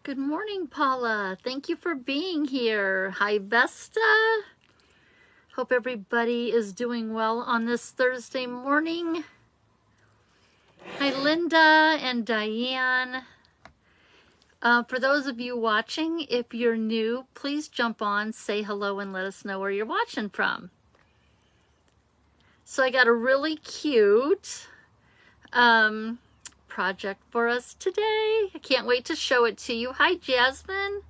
Good morning, Paula. Thank you for being here. Hi, Vesta. Hope everybody is doing well on this Thursday morning. Hi, Linda and Diane. For those of you watching, if you're new, please jump on, say hello, and let us know where you're watching from. So I got a really cute project for us today. I can't wait to show it to you. Hi, Jasmine.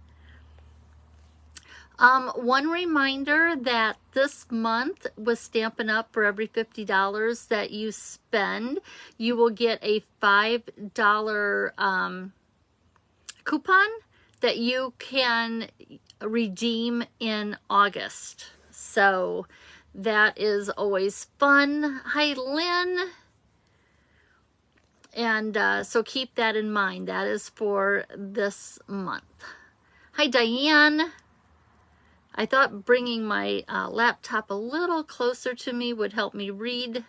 One reminder that this month with Stampin' Up! For every $50 that you spend, you will get a $5 coupon that you can redeem in August. So that is always fun. Hi, Lynn. And so keep that in mind. That is for this month. Hi, Diane. I thought bringing my laptop a little closer to me would help me read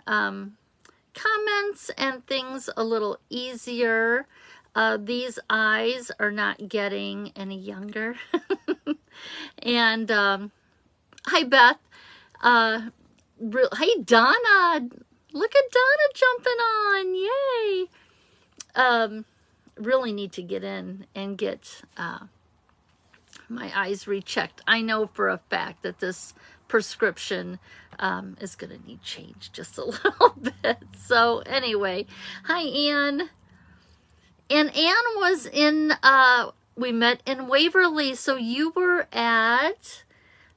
comments and things a little easier. These eyes are not getting any younger. And hi, Beth. Hi, Donna. Look at Donna jumping on. Yay. Really need to get in and get my eyes rechecked. I know for a fact that this prescription is going to need change just a little bit. So anyway, hi, Anne. And Anne was in, we met in Waverly. So you were at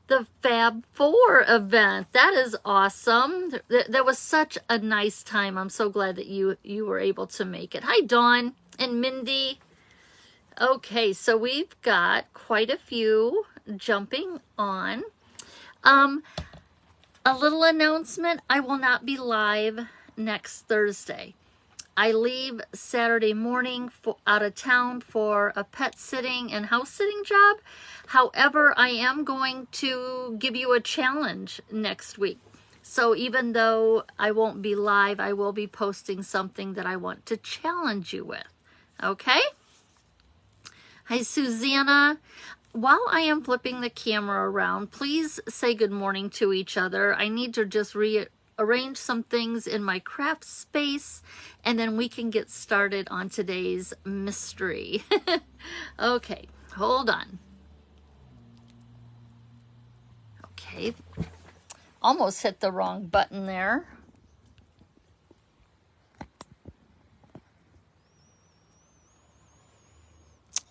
the Fab 4 event. That is awesome. That was such a nice time. I'm so glad that you were able to make it. Hi, Dawn and Mindy. Okay, so we've got quite a few jumping on. A little announcement. I will not be live next Thursday. I leave Saturday morning out of town for a pet sitting and house sitting job. However, I am going to give you a challenge next week. So even though I won't be live, I will be posting something that I want to challenge you with. Okay? Hi, Susanna. While I am flipping the camera around, please say good morning to each other. I need to just rearrange some things in my craft space, and then we can get started on today's mystery. Okay, hold on. Okay, almost hit the wrong button there.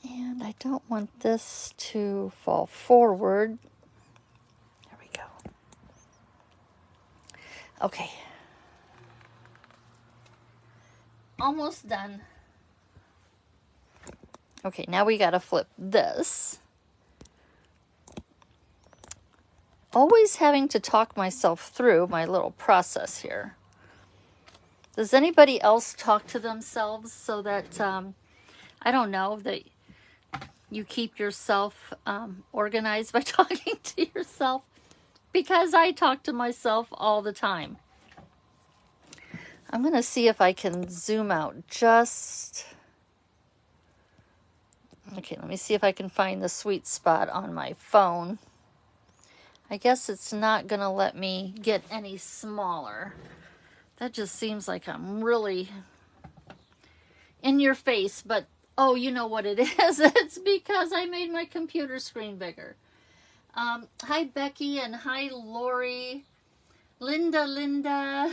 And I don't want this to fall forward. There we go. Okay. Almost done. Okay, now we gotta flip this. Always having to talk myself through my little process here. Does anybody else talk to themselves so that, I don't know, that you keep yourself organized by talking to yourself? Because I talk to myself all the time. I'm going to see if I can zoom out just... Okay, let me see if I can find the sweet spot on my phone. I guess it's not going to let me get any smaller. That just seems like I'm really in your face, but oh, you know what it is. It's because I made my computer screen bigger. Hi, Becky, and hi, Lori. Linda.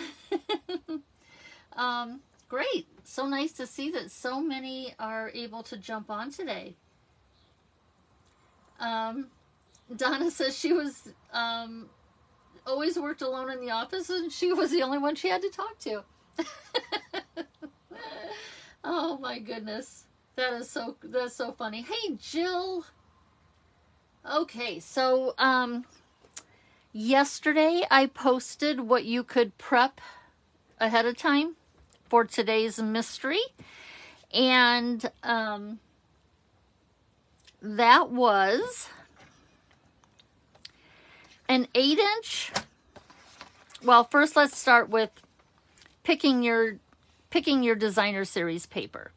Great. So nice to see that so many are able to jump on today. Donna says she was always worked alone in the office, and she was the only one she had to talk to. Oh my goodness. That's so funny. Hey, Jill. Okay, so yesterday I posted what you could prep ahead of time for today's mystery, and that was an 8-inch. Well, first let's start with picking your designer series paper.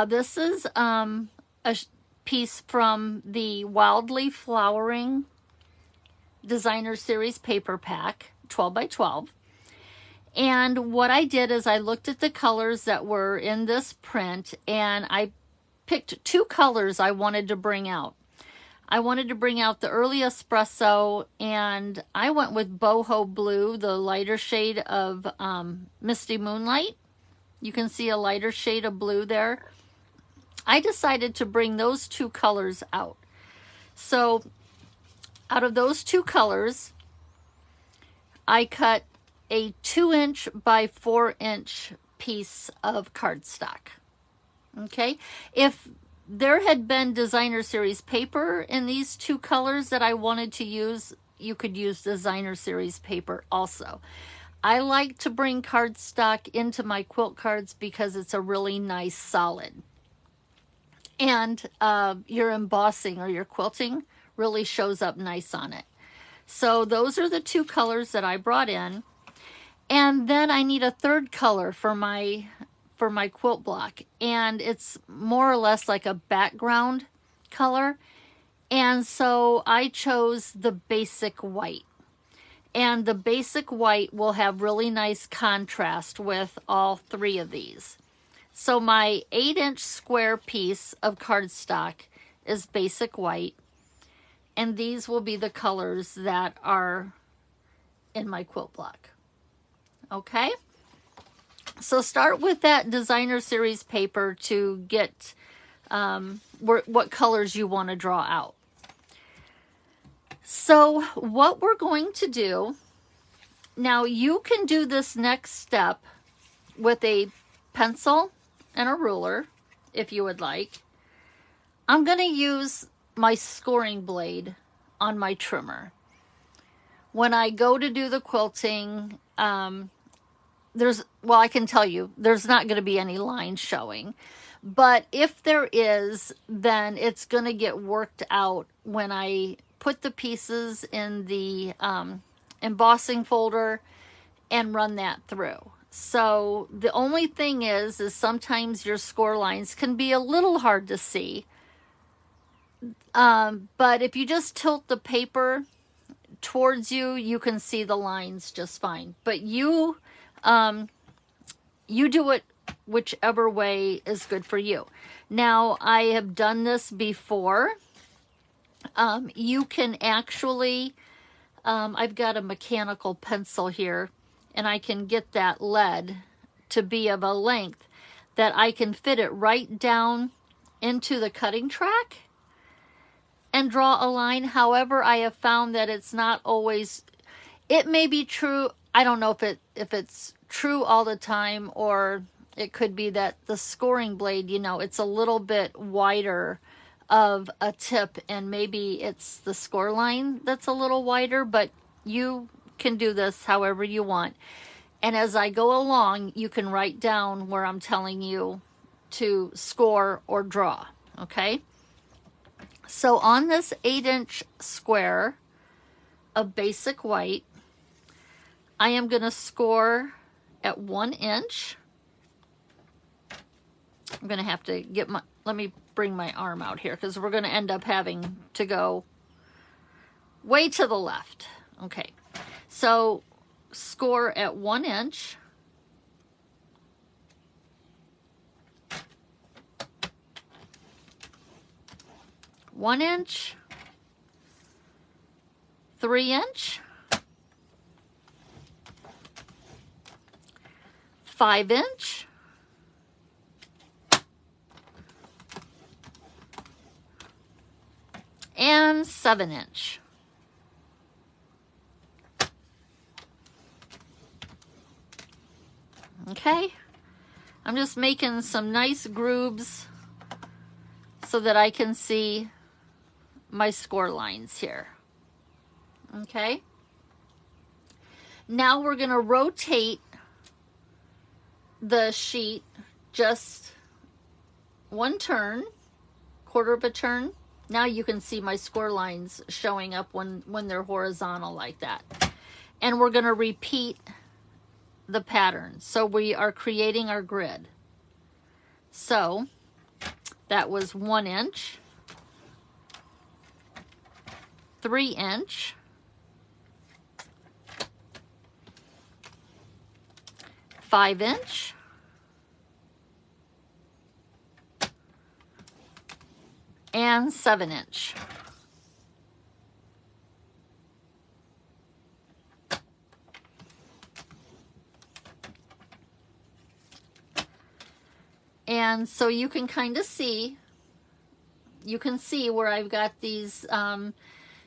This is piece from the Wildly Flowering Designer Series paper pack, 12 by 12. And what I did is I looked at the colors that were in this print, and I picked 2 colors I wanted to bring out. I wanted to bring out the early espresso, and I went with Boho Blue, the lighter shade of Misty Moonlight. You can see a lighter shade of blue there. I decided to bring those 2 colors out. So out of those 2 colors, I cut a 2-inch by 4-inch piece of cardstock. Okay, if there had been designer series paper in these 2 colors that I wanted to use, you could use designer series paper also. I like to bring cardstock into my quilt cards because it's a really nice solid. And your embossing or your quilting really shows up nice on it. So those are the 2 colors that I brought in. And then I need a 3rd color for my quilt block, and it's more or less like a background color. And so I chose the basic white, and the basic white will have really nice contrast with all 3 of these. So my 8-inch square piece of cardstock is basic white, and these will be the colors that are in my quilt block. Okay, so start with that designer series paper to get what colors you want to draw out. So what we're going to do, now you can do this next step with a pencil and a ruler if you would like. I'm going to use my scoring blade on my trimmer. When I go to do the quilting, I can tell you, there's not going to be any lines showing. But if there is, then it's going to get worked out when I put the pieces in the embossing folder and run that through. So the only thing is sometimes your score lines can be a little hard to see. But if you just tilt the paper towards you, you can see the lines just fine. But you do it whichever way is good for you. Now, I have done this before. You can actually, I've got a mechanical pencil here, and I can get that lead to be of a length that I can fit it right down into the cutting track and draw a line. However, I have found that it's not always, it may be true. I don't know if it's true all the time, or it could be that the scoring blade, it's a little bit wider of a tip, and maybe it's the score line that's a little wider, but you can do this however you want. And as I go along, you can write down where I'm telling you to score or draw, okay? So on this 8-inch square of basic white, I am going to score at 1 inch. I'm going to have to let me bring my arm out here because we're going to end up having to go way to the left. Okay, so score at 1 inch. One inch, 3 inch, 5 inch, and 7 inch. Okay, I'm just making some nice grooves so that I can see my score lines here. Okay, now we're going to rotate the sheet just 1 turn, quarter of a turn. Now you can see my score lines showing up when they're horizontal like that. And we're going to repeat the pattern. So we are creating our grid. So That was 1 inch, 3 inch, 5 inch, and 7 inch. And so you can kind of see, you can see where I've got these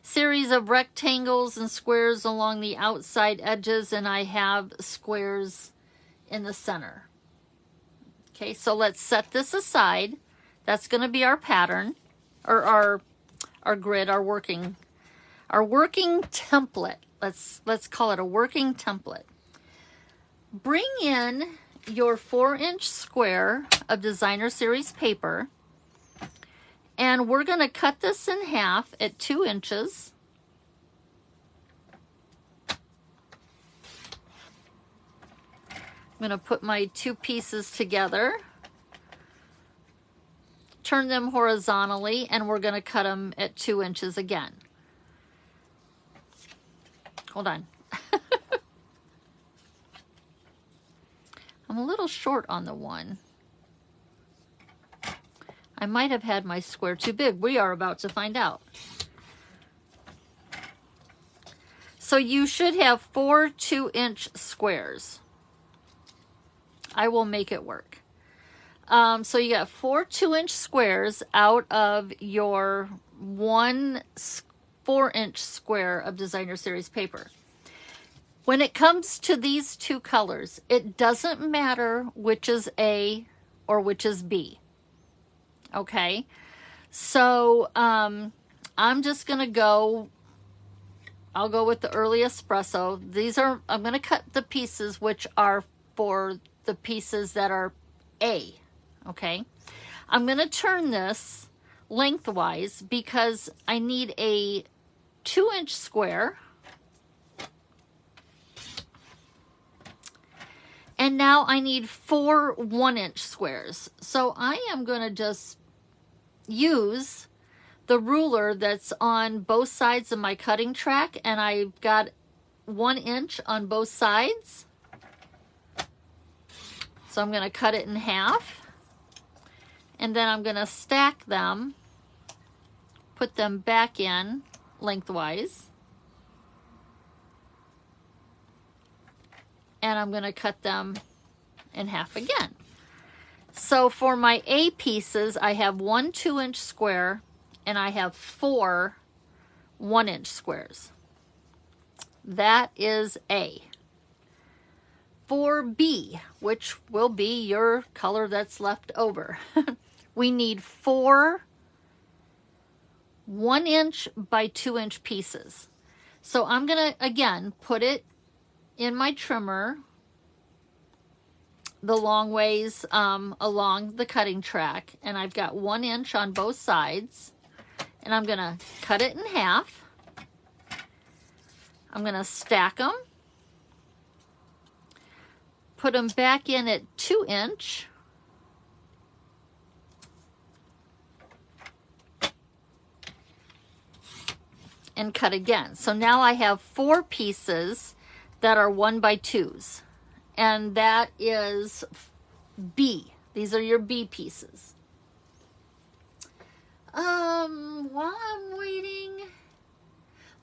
series of rectangles and squares along the outside edges, and I have squares in the center. Okay, so let's set this aside. That's going to be our pattern, or our grid, our working template. Let's call it a working template. Bring in your 4-inch square of designer series paper, and we're going to cut this in half at 2 inches. I'm going to put my 2 pieces together, turn them horizontally, and we're going to cut them at 2 inches again. Hold on. I'm a little short on the one. I might have had my square too big. We are about to find out. So you should have 4 2-inch squares. I will make it work. So you got 4 2-inch squares out of your 1 4-inch square of designer series paper. When it comes to these 2 colors, it doesn't matter which is A or which is B. Okay, so I'm just gonna go, I'll go with the early espresso. These are, I'm gonna cut the pieces which are for the pieces that are A. Okay, I'm gonna turn this lengthwise because I need a 2-inch square. And now I need 4 1-inch squares. So I am going to just use the ruler that's on both sides of my cutting track, and I've got 1 inch on both sides. So I'm going to cut it in half, and then I'm going to stack them, put them back in lengthwise. And I'm going to cut them in half again. So for my A pieces, I have 1 2-inch square and I have 4 1-inch squares. That is A. For B, which will be your color that's left over, we need 4 1-inch by 2-inch pieces. So I'm going to, again, put it in my trimmer the long ways along the cutting track, and I've got 1 inch on both sides, and I'm gonna cut it in half. I'm gonna stack them, put them back in at 2 inch, and cut again. So now I have 4 pieces that are 1 by 2s, and that is B. These are your B pieces. While I'm waiting,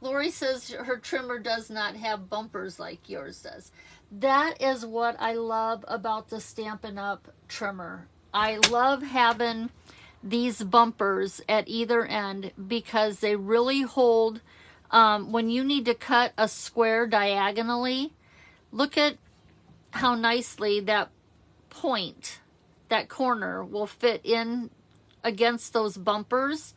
Lori says her trimmer does not have bumpers like yours does. That is what I love about the Stampin' Up! Trimmer. I love having these bumpers at either end because they really hold. When you need to cut a square diagonally, look at how nicely that point, that corner, will fit in against those bumpers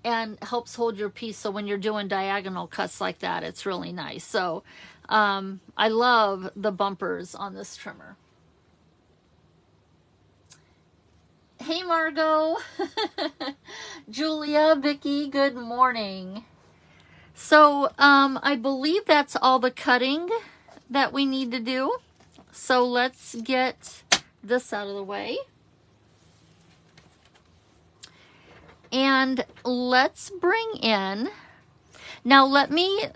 and helps hold your piece. So when you're doing diagonal cuts like that, it's really nice. So I love the bumpers on this trimmer. Hey Margot, Julia, Vicky, good morning. So I believe that's all the cutting that we need to do. So let's get this out of the way. And let's bring in, now let me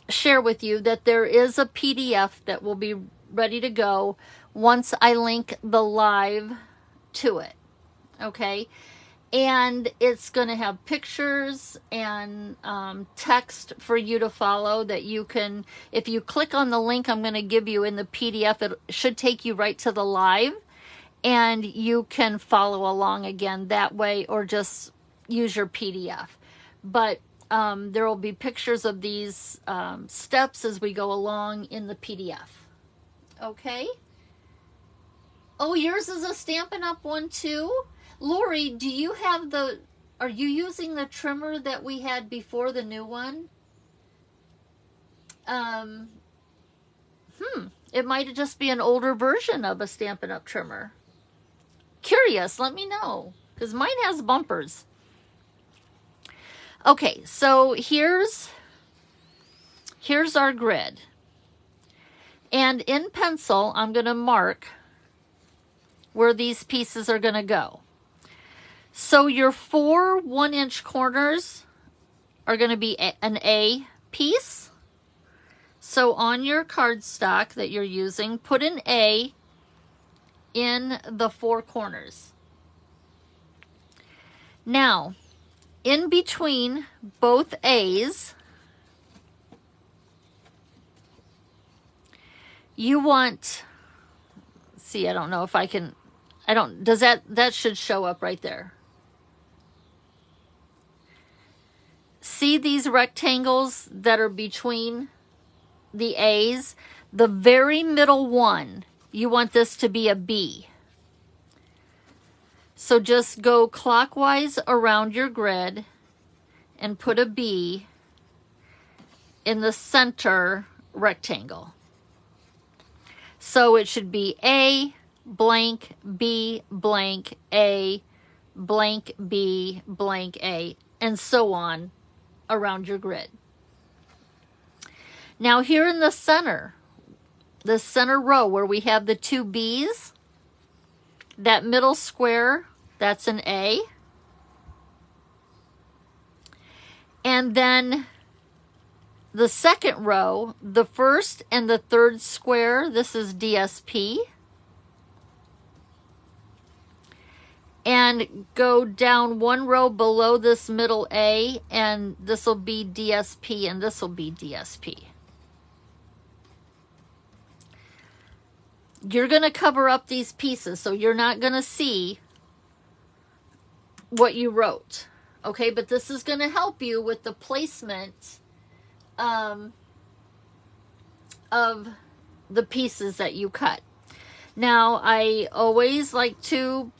share with you that there is a PDF that will be ready to go once I link the live to it, okay? And it's going to have pictures and text for you to follow that you can, if you click on the link I'm going to give you in the PDF, it should take you right to the live, and you can follow along again that way, or just use your PDF. But there will be pictures of these steps as we go along in the PDF. Okay? Oh, yours is a Stampin' Up! One too? Lori, do you have the, are you using the trimmer that we had before, the new one? It might just be an older version of a Stampin' Up! Trimmer. Curious, let me know, because mine has bumpers. Okay, so here's our grid. And in pencil, I'm going to mark where these pieces are going to go. So your 4 1-inch corners are going to be an A piece. So on your cardstock that you're using, put an A in the 4 corners. Now, in between both A's, you want, see, I don't know if I can, does that should show up right there. See these rectangles that are between the A's? The very middle one, you want this to be a B. So just go clockwise around your grid and put a B in the center rectangle. So it should be A blank B blank A blank B blank A, and so on around your grid. Now here in the center row where we have the 2 B's, that middle square, that's an A. And then the second row, the first and the third square, this is DSP. And go down 1 row below this middle A, and this will be DSP, and this will be DSP. You're going to cover up these pieces, so you're not going to see what you wrote. Okay, but this is going to help you with the placement of the pieces that you cut. Now, I always like to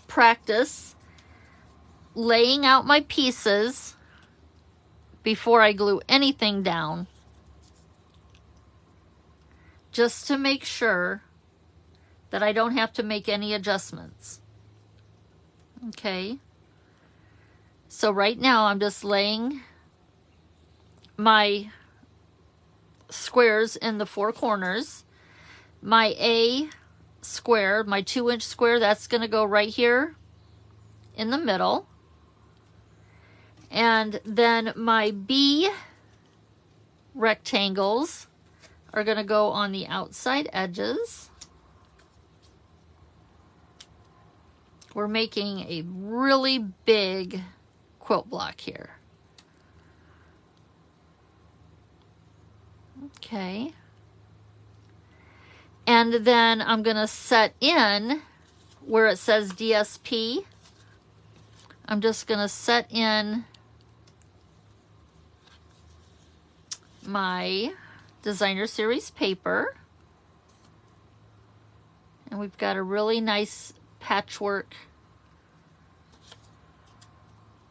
practice laying out my pieces before I glue anything down, just to make sure that I don't have to make any adjustments. Okay, so right now I'm just laying my squares in the 4 corners. My A square, my 2-inch square, that's going to go right here in the middle. And then my B rectangles are going to go on the outside edges. We're making a really big quilt block here. Okay. And then I'm going to set in where it says DSP. I'm just going to set in my designer series paper. And we've got a really nice patchwork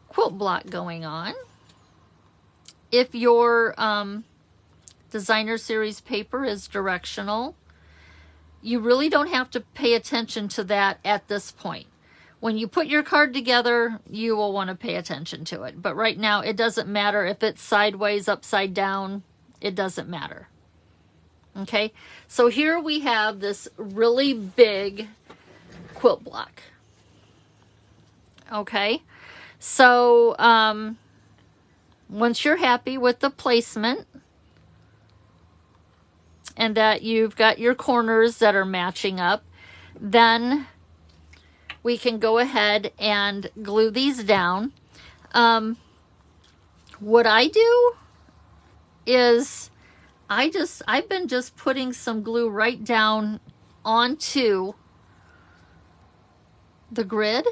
quilt block going on. If your designer series paper is directional, you really don't have to pay attention to that at this point. When you put your card together, you will want to pay attention to it. But right now, it doesn't matter if it's sideways, upside down, it doesn't matter. Okay, so here we have this really big quilt block. okay? So once you're happy with the placement and that you've got your corners that are matching up, then we can go ahead and glue these down. What I do is I've been just putting some glue right down onto the grid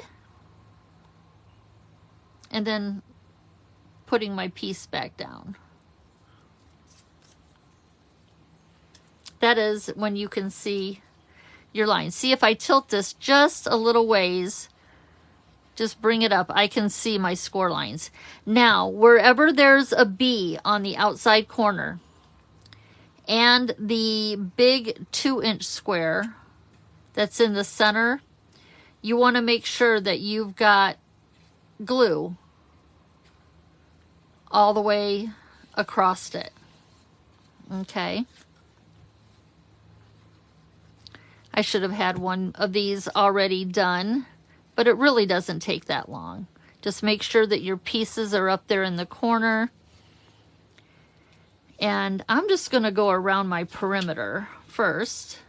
and then putting my piece back down. That is when you can see your line. See, if I tilt this just a little ways, just bring it up, I can see my score lines. Now, wherever there's a B on the outside corner and the big 2-inch square that's in the center, you want to make sure that you've got glue all the way across it. Okay. I should have had one of these already done, but it really doesn't take that long. Just make sure that your pieces are up there in the corner. And I'm just going to go around my perimeter first.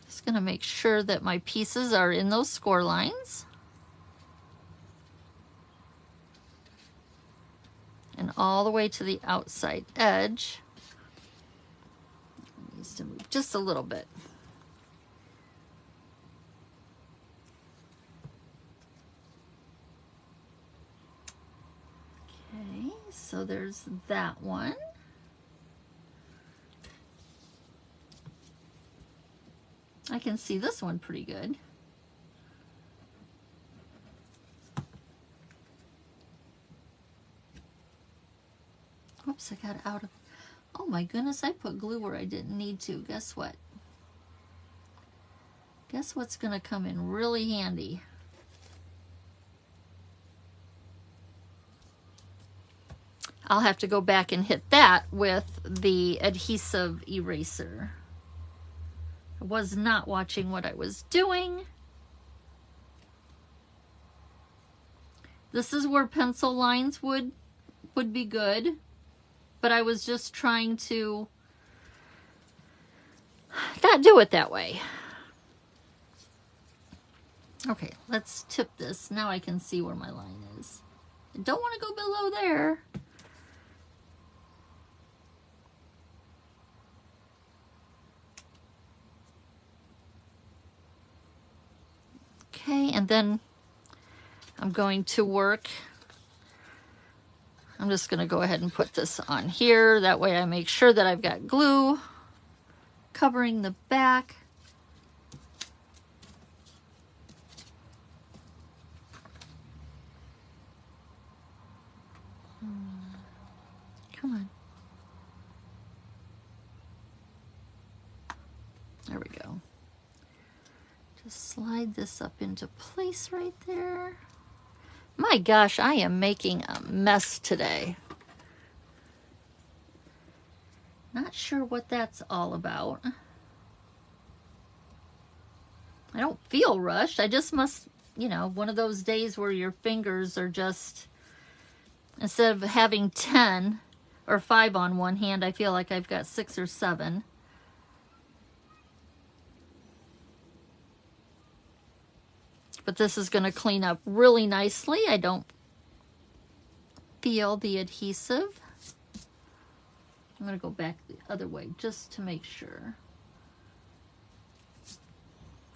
Just going to make sure that my pieces are in those score lines. And all the way to the outside edge. It needs to move just a little bit. Okay, so there's that one. I can see this one pretty good. Oops, I got out of, oh my goodness, I put glue where I didn't need to. Guess what? Guess what's gonna come in really handy? I'll have to go back and hit that with the adhesive eraser. I was not watching what I was doing. This is where pencil lines would be good. But I was just trying to not do it that way. Okay, let's tip this. Now I can see where my line is. I don't want to go below there. Okay, and then I'm going to work. I'm just going to go ahead and put this on here. That way I make sure that I've got glue covering the back. Come on. There we go. Just slide this up into place right there. My gosh, I am making a mess today. Not sure what that's all about. I don't feel rushed. I just must, you know, one of those days where your fingers are just, instead of having 10 or 5 on one hand, I feel like I've got 6 or 7. But this is going to clean up really nicely. I don't feel the adhesive. I'm going to go back the other way just to make sure.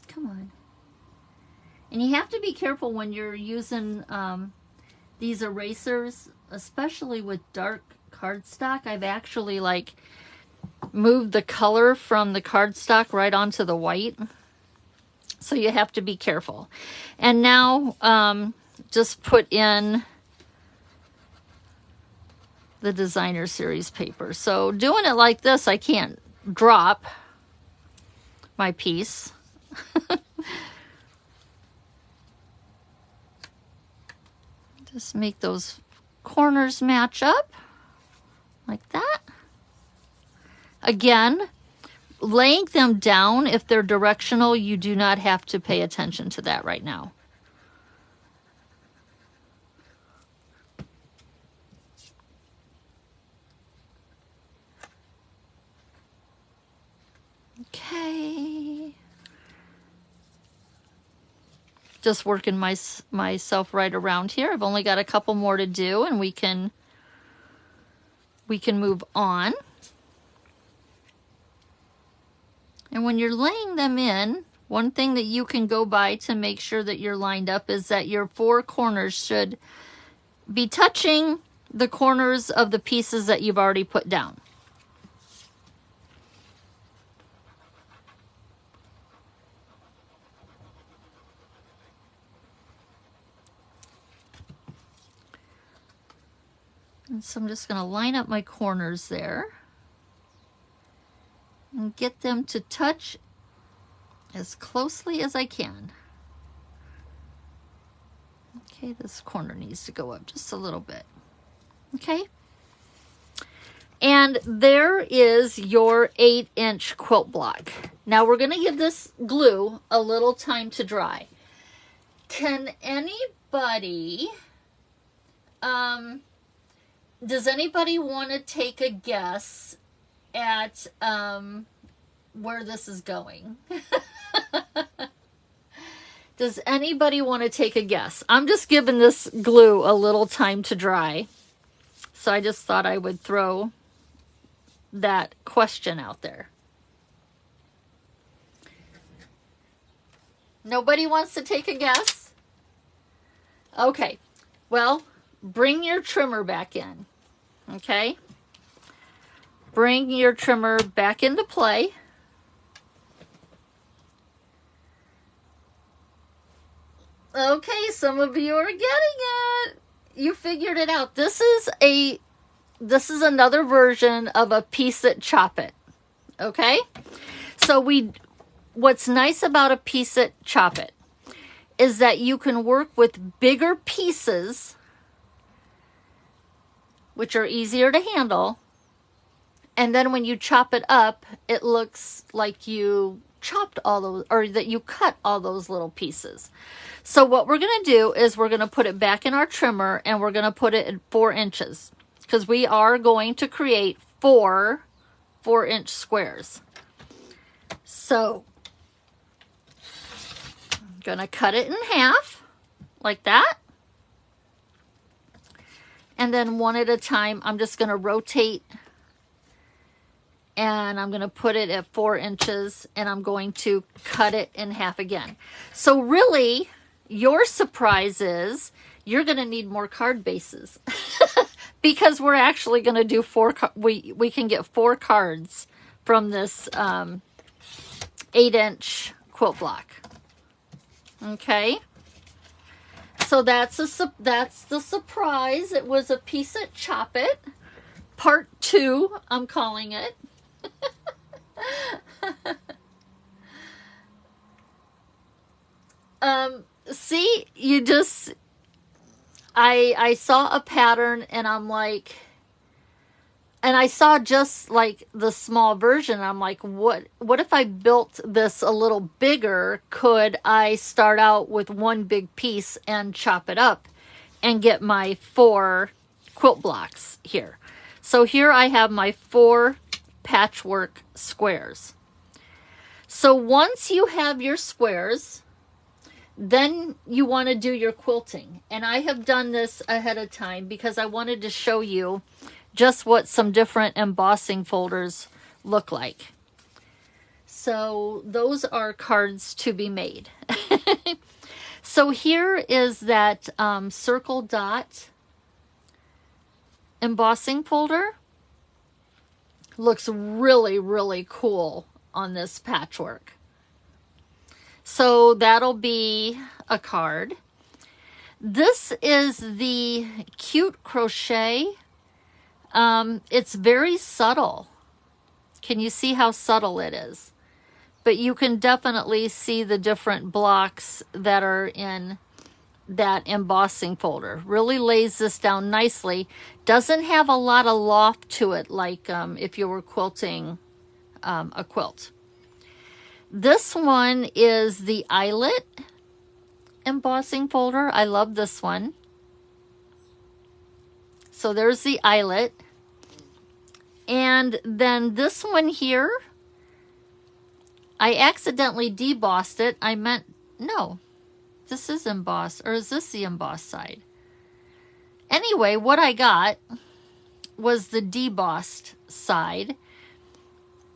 Come on. And you have to be careful when you're using these erasers, especially with dark cardstock. I've actually like moved the color from the cardstock right onto the white. So you have to be careful. And now just put in the designer series paper. So doing it like this, I can't drop my piece. Just make those corners match up like that. Again, laying them down, if they're directional, you do not have to pay attention to that right now. Okay. Just working myself right around here. I've only got a couple more to do, and we can move on. And when you're laying them in, one thing that you can go by to make sure that you're lined up is that your four corners should be touching the corners of the pieces that you've already put down. And so I'm just going to line up my corners there and get them to touch as closely as I can. Okay, this corner needs to go up just a little bit. Okay. And there is your 8-inch quilt block. Now we're going to give this glue a little time to dry. Can anybody, does anybody want to take a guess at where this is going? Does anybody want to take a guess? I'm just giving this glue a little time to dry. So I just thought I would throw that question out there. Nobody wants to take a guess? Okay. Well, bring your trimmer back in. Okay? Bring your trimmer back into play. Okay, some of you are getting it. You figured it out. This is another version of a piece it, chop it. Okay? So what's nice about a piece it, chop it is that you can work with bigger pieces, which are easier to handle. And then when you chop it up, it looks like you chopped all those, or that you cut all those little pieces. So what we're going to do is we're going to put it back in our trimmer, and we're going to put it at 4 inches, because we are going to create 4 4-inch squares. So I'm going to cut it in half like that. And then one at a time, I'm just going to rotate, and I'm going to put it at 4 inches, and I'm going to cut it in half again. So really, your surprise is you're going to need more card bases because we're actually going to do 4. We can get 4 cards from this 8-inch quilt block. Okay. So that's the surprise. It was a piece it, chop it. Part 2, I'm calling it. See, you just, I saw a pattern, and I'm like, and I saw just like the small version. I'm like, what if I built this a little bigger? Could I start out with one big piece and chop it up and get my 4 quilt blocks here? So here I have my 4 patchwork squares. So once you have your squares, then you want to do your quilting. And I have done this ahead of time because I wanted to show you just what some different embossing folders look like. So those are cards to be made. So here is that circle dot embossing folder. Looks really, really cool on this patchwork. So that'll be a card. This is the Cute Crochet. It's very subtle. Can you see how subtle it is? But you can definitely see the different blocks that are in that embossing folder. Really lays this down nicely. Doesn't have a lot of loft to it like if you were quilting a quilt. This one is the eyelet embossing folder. I love this one. So there's the eyelet. And then this one here, I accidentally debossed it. I meant, no, this is embossed, or is this the embossed side? Anyway, what I got was the debossed side.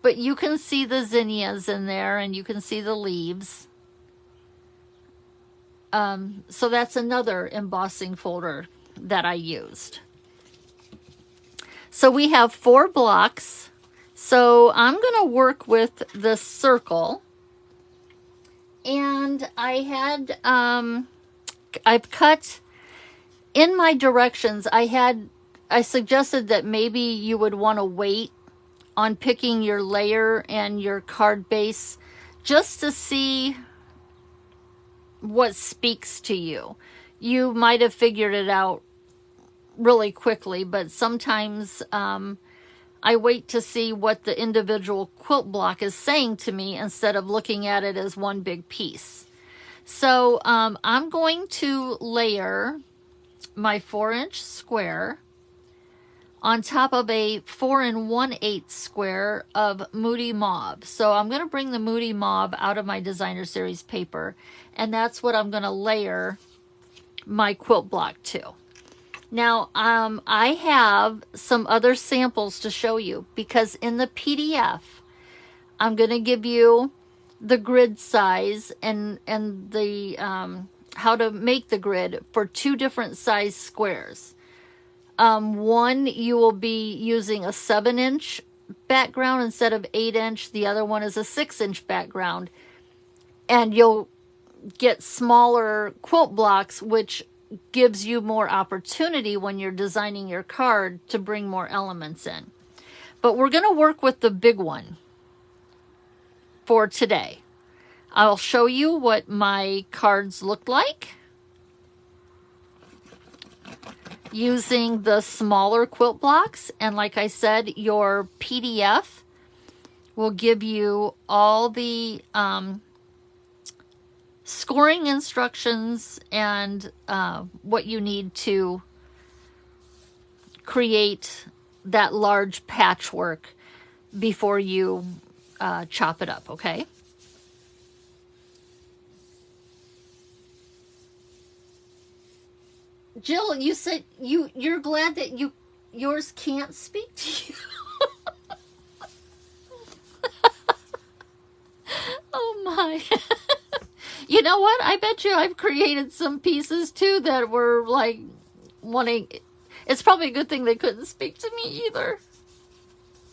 But you can see the zinnias in there, and you can see the leaves. So that's another embossing folder that I used. So we have 4 blocks. So I'm going to work with the circle. And I had, I've cut in my directions. I suggested that maybe you would want to wait on picking your layer and your card base just to see what speaks to you. You might have figured it out really quickly, but sometimes I wait to see what the individual quilt block is saying to me instead of looking at it as one big piece. So I'm going to layer my 4-inch square on top of a 4 1/8 square of Moody Mauve. So I'm going to bring the Moody Mauve out of my designer series paper, and that's what I'm going to layer my quilt block to. Now, I have some other samples to show you, because in the PDF, I'm going to give you the grid size and the how to make the grid for 2 different size squares. One, you will be using a 7-inch background instead of 8-inch. The other one is a 6-inch background. And you'll get smaller quilt blocks, which gives you more opportunity when you're designing your card to bring more elements in. But we're going to work with the big one for today. I'll show you what my cards look like using the smaller quilt blocks. And like I said, your PDF will give you all the scoring instructions and what you need to create that large patchwork before you chop it up, okay? Jill, you said you're glad that yours can't speak to you. Oh my. You know what? I bet you I've created some pieces too that were like wanting. It's probably a good thing they couldn't speak to me either.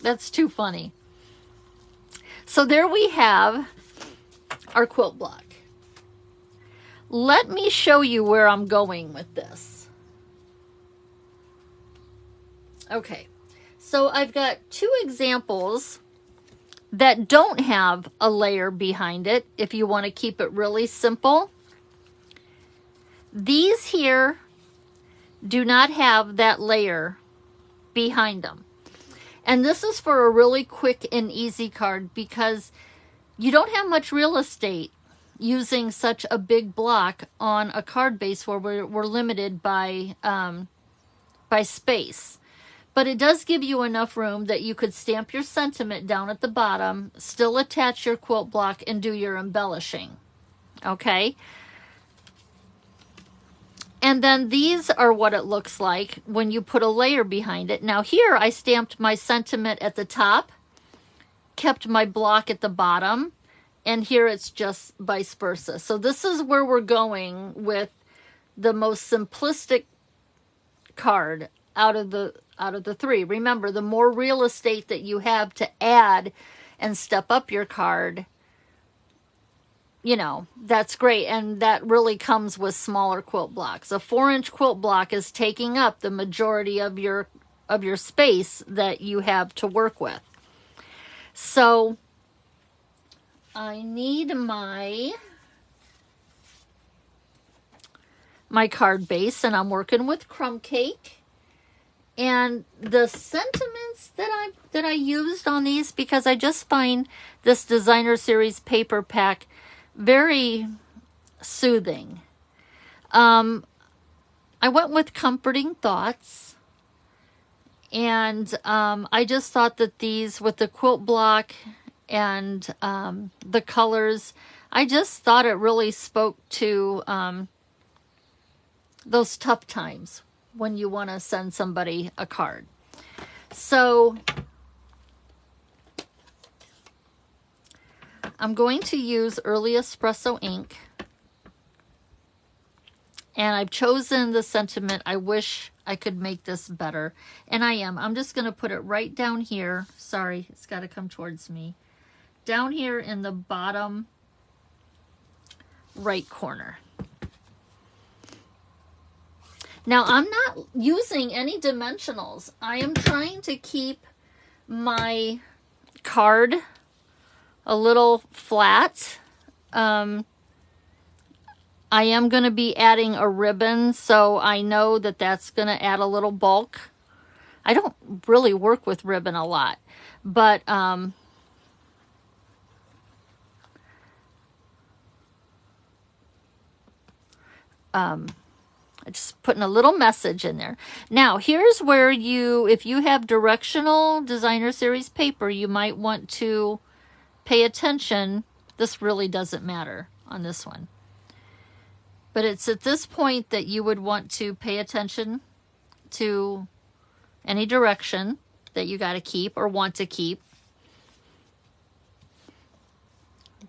That's too funny. So there we have our quilt block. Let me show you where I'm going with this. Okay, so I've got 2 examples that don't have a layer behind it if you want to keep it really simple. These here do not have that layer behind them. And this is for a really quick and easy card because you don't have much real estate using such a big block on a card base where we're limited by space. But it does give you enough room that you could stamp your sentiment down at the bottom, still attach your quilt block, and do your embellishing. Okay? And then these are what it looks like when you put a layer behind it. Now here I stamped my sentiment at the top, kept my block at the bottom, and here it's just vice versa. So this is where we're going with the most simplistic card out of the 3. Remember, the more real estate that you have to add and step up your card, you know, that's great. And that really comes with smaller quilt blocks. A 4-inch quilt block is taking up the majority of your space that you have to work with. So I need my card base, and I'm working with Crumb Cake. And the sentiments pens that I used on these, because I just find this designer series paper pack very soothing. I went with Comforting Thoughts, and I just thought that these, with the quilt block and the colors, I just thought it really spoke to those tough times when you want to send somebody a card. So I'm going to use Early Espresso ink, and I've chosen the sentiment, I wish I could make this better, and I am. I'm just going to put it right down here. Sorry, it's got to come towards me. Down here in the bottom right corner. Now, I'm not using any dimensionals. I am trying to keep my card a little flat. I am going to be adding a ribbon, so I know that that's going to add a little bulk. I don't really work with ribbon a lot, but just putting a little message in there. Now, here's where you, if you have directional designer series paper, you might want to pay attention. This really doesn't matter on this one. But it's at this point that you would want to pay attention to any direction that you got to keep or want to keep.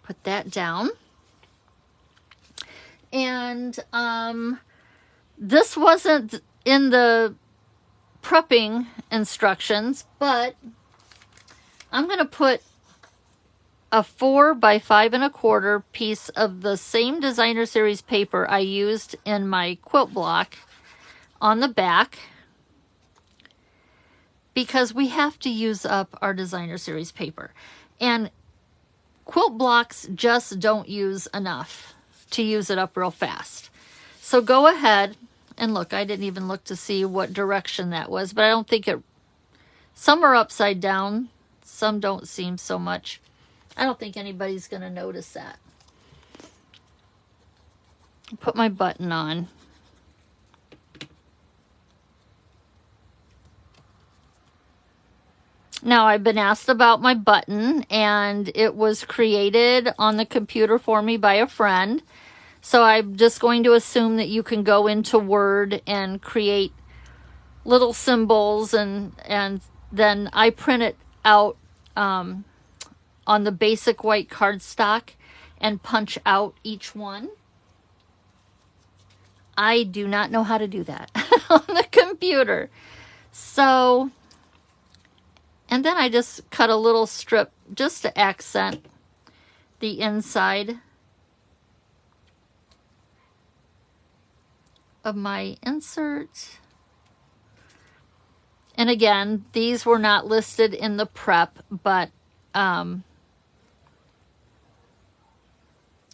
Put that down. And this wasn't in the prepping instructions, but I'm going to put a 4 by 5 1/4 piece of the same designer series paper I used in my quilt block on the back, because we have to use up our designer series paper, and quilt blocks just don't use enough to use it up real fast. So go ahead and look. I didn't even look to see what direction that was, but I don't think it, some are upside down, some don't seem so much. I don't think anybody's going to notice that. Put my button on. Now, I've been asked about my button, and it was created on the computer for me by a friend. So I'm just going to assume that you can go into Word and create little symbols, and then I print it out on the basic white cardstock and punch out each one. I do not know how to do that on the computer. So, and then I just cut a little strip just to accent the inside of my insert. And again, these were not listed in the prep, but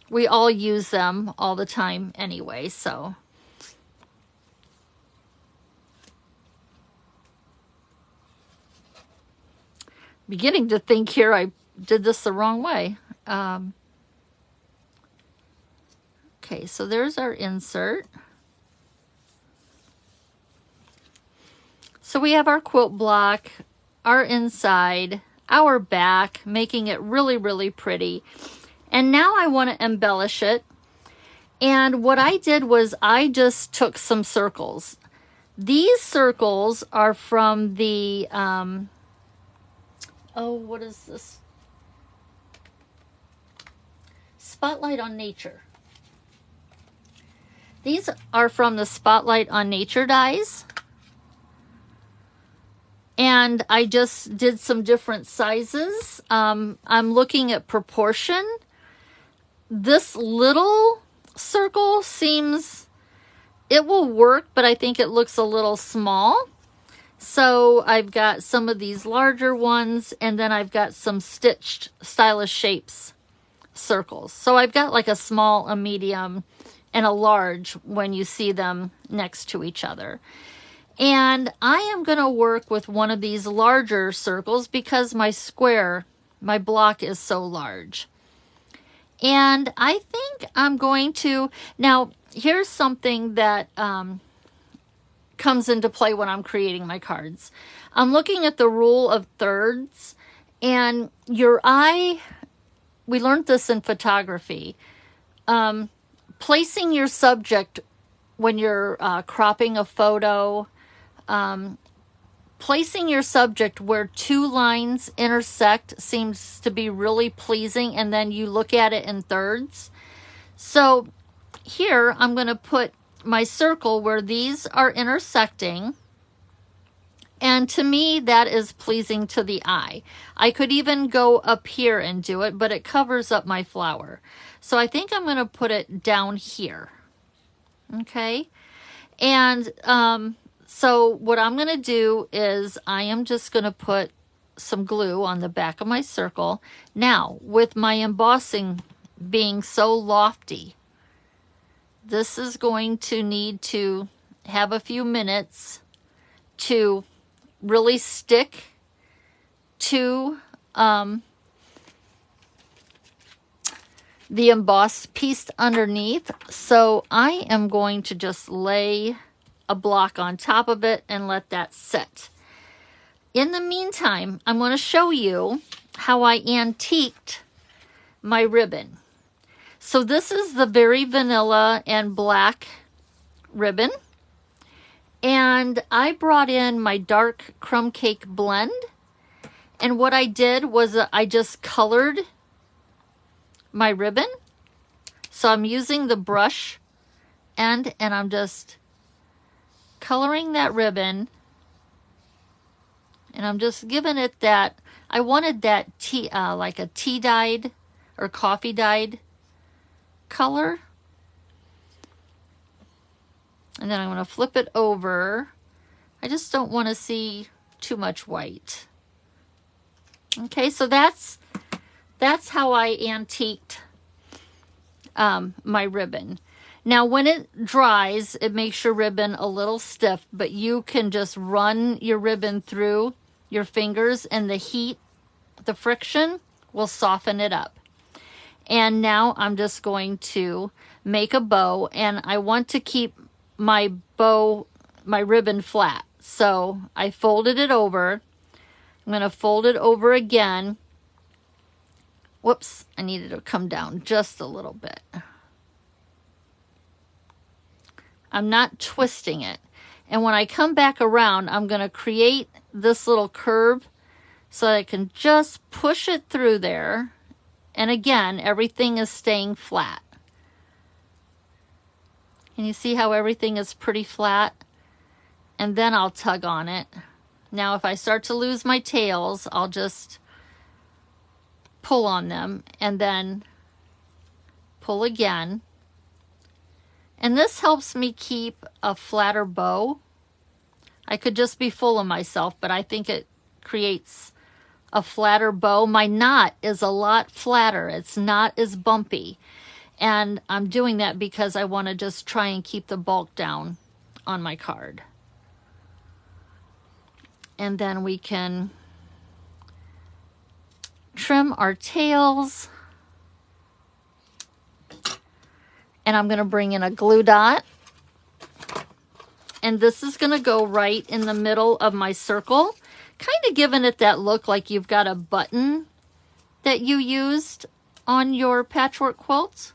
we all use them all the time anyway, so. Beginning to think here I did this the wrong way. Okay, so there's our insert. So we have our quilt block, our inside, our back, making it really, really pretty. And now I want to embellish it. And what I did was I just took some circles. These circles are from the, oh, what is this? Spotlight on Nature. These are from the Spotlight on Nature dies. And I just did some different sizes. I'm looking at proportion. This little circle seems, it will work, but I think it looks a little small. So I've got some of these larger ones, and then I've got some stitched Stylish Shapes circles. So I've got like a small, a medium, and a large when you see them next to each other. And I am going to work with one of these larger circles because my block is so large. And I think I'm going to, now here's something that comes into play when I'm creating my cards. I'm looking at the rule of thirds, and your eye, we learned this in photography, placing your subject when you're cropping a photo, placing your subject where two lines intersect seems to be really pleasing, and then you look at it in thirds. So here I'm going to put my circle where these are intersecting, and to me that is pleasing to the eye. I could even go up here and do it, but it covers up my flower. So I think I'm going to put it down here. Okay, and so what I'm going to do is I am just going to put some glue on the back of my circle. Now, with my embossing being so lofty, this is going to need to have a few minutes to really stick to the embossed piece underneath. So I am going to just lay a block on top of it and let that sit. In the meantime, I'm going to show you how I antiqued my ribbon. So this is the very vanilla and black ribbon, and I brought in my dark crumb cake blend, and what I did was I just colored my ribbon. So I'm using the brush end, and I'm just coloring that ribbon, and I'm just giving it that, I wanted that tea, like a tea dyed or coffee dyed color. And then I'm going to flip it over. I just don't want to see too much white. Okay, so that's how I antiqued my ribbon. Now, when it dries, it makes your ribbon a little stiff, but you can just run your ribbon through your fingers, and the heat, the friction, will soften it up. And now I'm just going to make a bow, and I want to keep my ribbon flat. So I folded it over. I'm going to fold it over again. Whoops, I needed to come down just a little bit. I'm not twisting it. And when I come back around, I'm going to create this little curve so I can just push it through there. And again, everything is staying flat. Can you see how everything is pretty flat? And then I'll tug on it. Now, if I start to lose my tails, I'll just pull on them and then pull again. And this helps me keep a flatter bow. I could just be full of myself, but I think it creates a flatter bow. My knot is a lot flatter. It's not as bumpy. And I'm doing that because I want to just try and keep the bulk down on my card. And then we can trim our tails. And I'm going to bring in a glue dot. And this is going to go right in the middle of my circle, kind of giving it that look like you've got a button that you used on your patchwork quilts.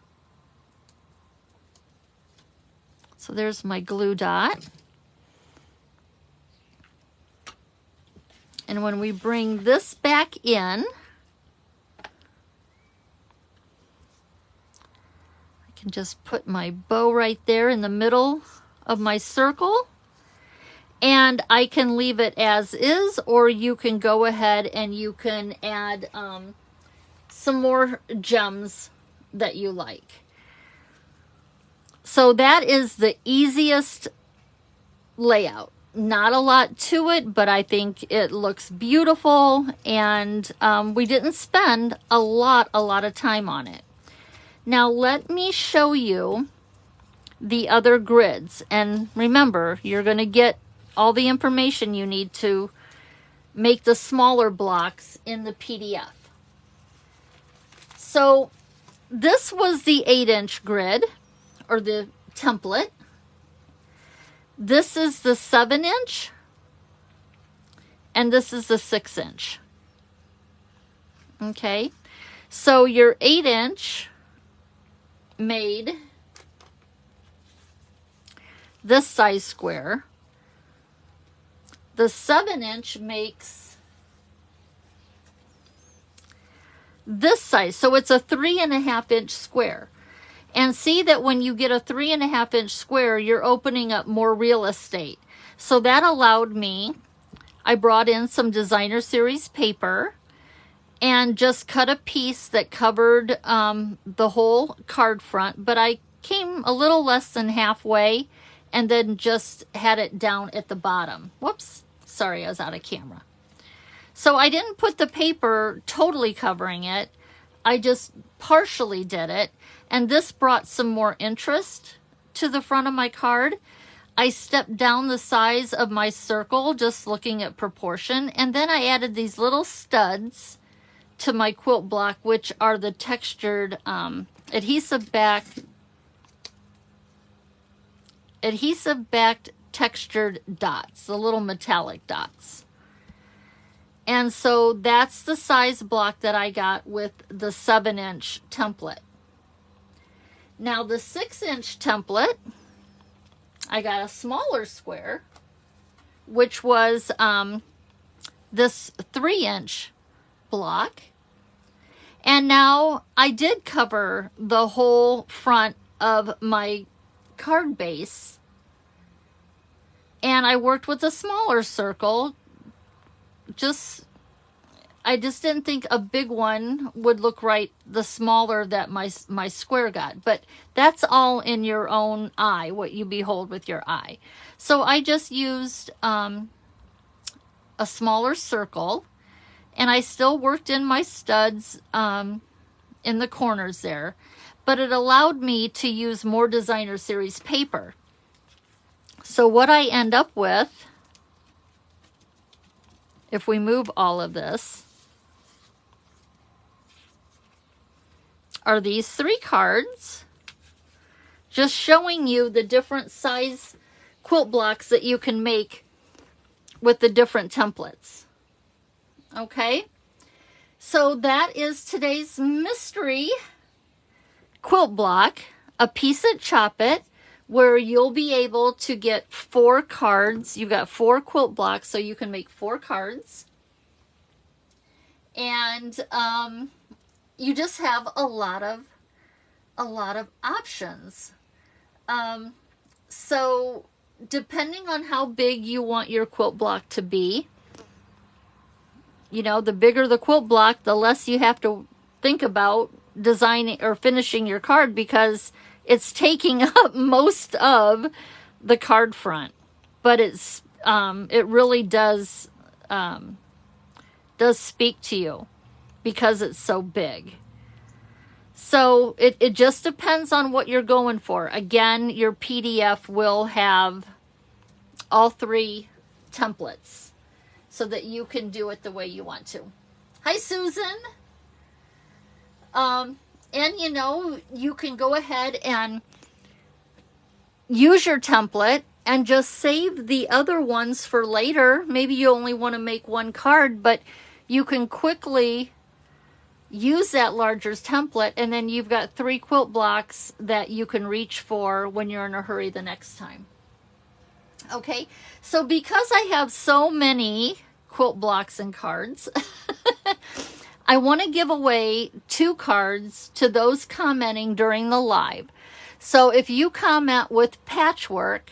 So there's my glue dot. And when we bring this back in, can just put my bow right there in the middle of my circle, and I can leave it as is, or you can go ahead and you can add some more gems that you like. So that is the easiest layout. Not a lot to it, but I think it looks beautiful, and we didn't spend a lot of time on it. Now let me show you the other grids. And remember, you're going to get all the information you need to make the smaller blocks in the PDF. So this was the 8-inch grid, or the template. This is the 7-inch, and this is the 6-inch. Okay, so your 8-inch made this size square. The 7-inch makes this size, so it's a 3.5-inch square. And see that when you get a 3.5-inch square, you're opening up more real estate. So that allowed me, I brought in some designer series paper and just cut a piece that covered the whole card front, but I came a little less than halfway and then just had it down at the bottom. Whoops, sorry, I was out of camera. So I didn't put the paper totally covering it. I just partially did it, and this brought some more interest to the front of my card. I stepped down the size of my circle, just looking at proportion, and then I added these little studs to my quilt block, which are the textured adhesive backed textured dots, the little metallic dots. And so that's the size block that I got with the 7-inch template. Now the 6-inch template, I got a smaller square, which was this 3-inch block. And now I did cover the whole front of my card base. And I worked with a smaller circle. I just didn't think a big one would look right, the smaller that my square got. But that's all in your own eye, what you behold with your eye. So I just used a smaller circle, and I still worked in my studs in the corners there. But it allowed me to use more designer series paper. So what I end up with, if we move all of this, are these 3 cards, just showing you the different size quilt blocks that you can make with the different templates. Okay, so that is today's mystery quilt block, a piece at Chop It, where you'll be able to get 4 cards. You've got 4 quilt blocks, so you can make 4 cards. And you just have a lot of options. So depending on how big you want your quilt block to be, you know, the bigger the quilt block, the less you have to think about designing or finishing your card, because it's taking up most of the card front. But it's it really does speak to you because it's so big. So it just depends on what you're going for. Again, your PDF will have all 3 templates so that you can do it the way you want to. Hi, Susan. And you know, you can go ahead and use your template and just save the other ones for later. Maybe you only want to make 1 card, but you can quickly use that larger template, and then you've got 3 quilt blocks that you can reach for when you're in a hurry the next time. Okay, so because I have so many quilt blocks and cards, I want to give away 2 cards to those commenting during the live. So if you comment with patchwork,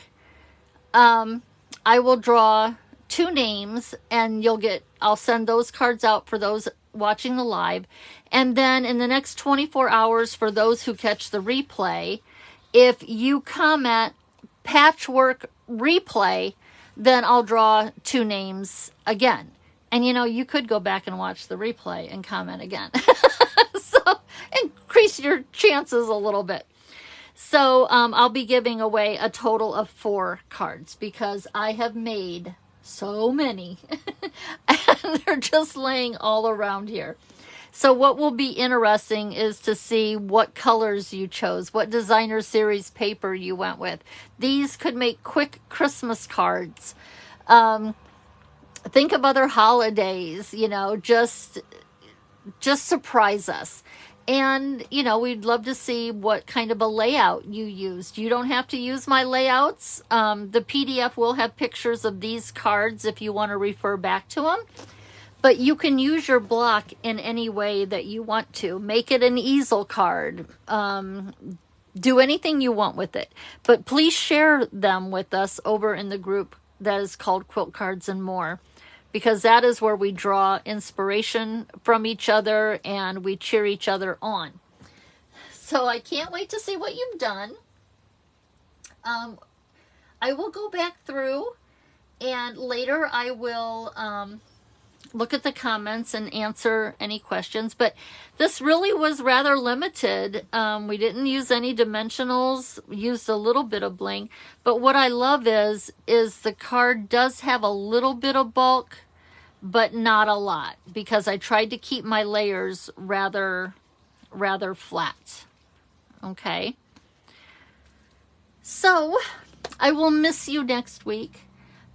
I will draw 2 names, and I'll send those cards out for those watching the live. And then in the next 24 hours, for those who catch the replay, if you comment patchwork replay, then I'll draw 2 names again. And you know, you could go back and watch the replay and comment again. So increase your chances a little bit. So I'll be giving away a total of 4 cards because I have made so many and they're just laying all around here. So what will be interesting is to see what colors you chose, what designer series paper you went with. These could make quick Christmas cards. Think of other holidays, you know, just surprise us. And, you know, we'd love to see what kind of a layout you used. You don't have to use my layouts. The PDF will have pictures of these cards if you want to refer back to them. But you can use your block in any way that you want to. Make it an easel card. Do anything you want with it. But please share them with us over in the group that is called Quilt Cards and More. Because that is where we draw inspiration from each other and we cheer each other on. So I can't wait to see what you've done. I will go back through and later I will look at the comments and answer any questions. But this really was rather limited. We didn't use any dimensionals, used a little bit of bling. But what I love is the card does have a little bit of bulk, but not a lot, because I tried to keep my layers rather flat. Okay. So I will miss you next week,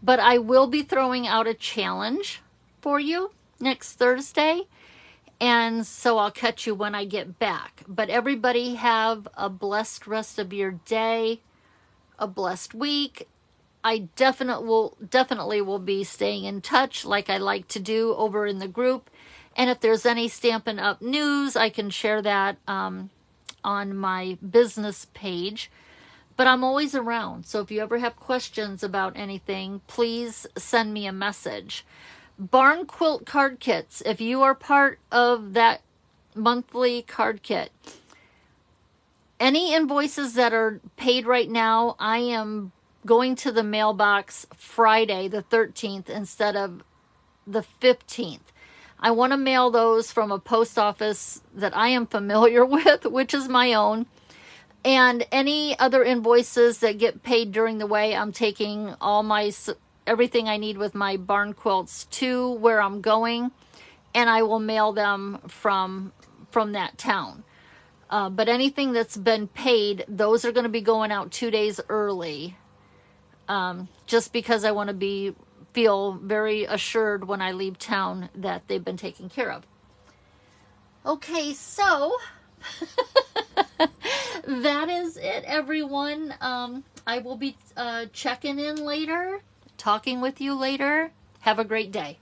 but I will be throwing out a challenge for you next Thursday. And so I'll catch you when I get back. But everybody have a blessed rest of your day, a blessed week. I definitely will be staying in touch like I like to do over in the group. And if there's any Stampin' Up! News, I can share that on my business page. But I'm always around. So if you ever have questions about anything, please send me a message. Barn Quilt card kits. If you are part of that monthly card kit, any invoices that are paid right now, I am going to the mailbox Friday the 13th instead of the 15th. I want to mail those from a post office that I am familiar with, which is my own. And any other invoices that get paid during the way, I'm taking everything I need with my barn quilts to where I'm going, and I will mail them from that town. But anything that's been paid, those are going to be going out 2 days early, just because I want to feel very assured when I leave town that they've been taken care of. Okay, so that is it, everyone. I will be checking in later, talking with you later. Have a great day.